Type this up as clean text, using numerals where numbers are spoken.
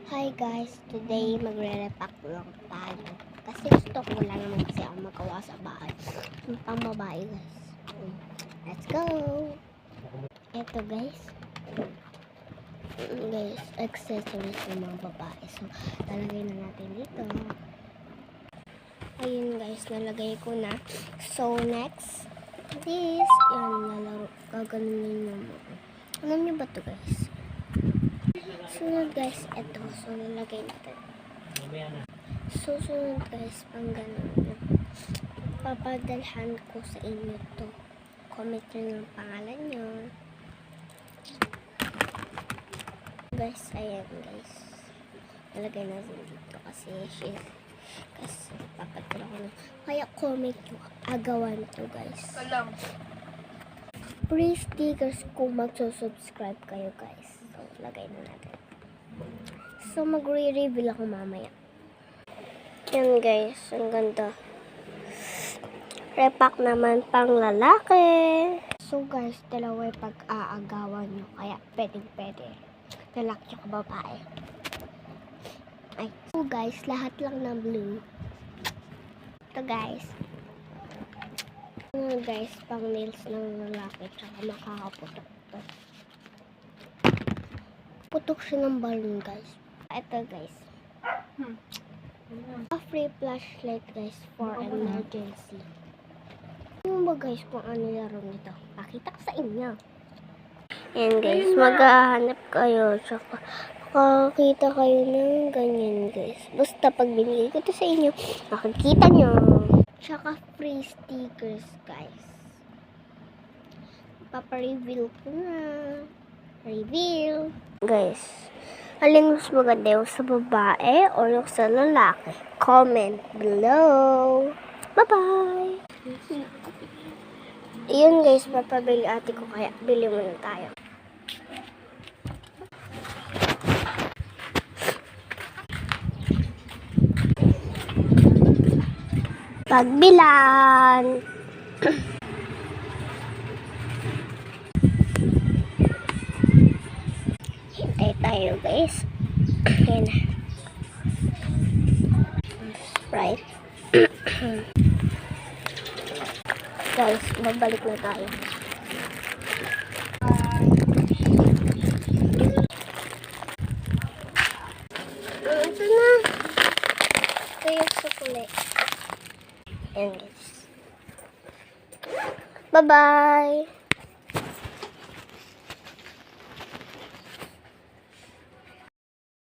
Hi guys, today magre-repack lang tayo. Kasi gusto ko lang naman kasi ang magawa sa bahay. Yung pang babae guys. Let's go! Ito guys. Guys, accessories ng mga babae. So, lalagay na natin dito. Ayun guys, nalagay ko na. So, next. This. Yan, lalaro. Gaganunin naman. Alam niyo ba ito guys? Sunod guys, ito. So, nalagay natin. Susunod guys, pang ganun. Papadalhan ko sa inyo to. Comment nyo ng pangalan nyo. Guys, ayan guys. Nalagay natin dito kasi papadala ko na. Kaya comment nyo. Agawan to guys. Free stickers kung magsusubscribe kayo guys. So, lagay na natin. So, magre-reveal ako mamaya. Yan guys, ang ganda. Repack naman pang lalaki. So guys, dalawa yung pag-aagawan nyo. Kaya pwede. Lalaki yung babae. Ay. So guys, lahat lang ng blue. Ito guys. Guys, pang nails ng lalaki. Tsaka makakaputok to. Putok siya ng balloon guys. Ito guys. A free flashlight guys for emergency. Ano ba guys kung ano laro nito? Pakita ko sa inyo. Ayan guys, maghahanap kayo. Tsaka makakita kayo ng ganyan guys. Basta pag binigay ko ito sa inyo, makikita nyo. Tsaka free stickers guys. Papareveal ko na. Reveal. Guys, alin mas maganda yung sa babae o yung sa lalaki? Comment below. Bye-bye! Yun guys, papabili ate ko kaya bili muna tayo. Pagbilan! Hintay tayo guys. Ayan na. Sprite. Guys, babalik na tayo. Ito na. Ito yung sukuli. Ayan guys. Bye-bye!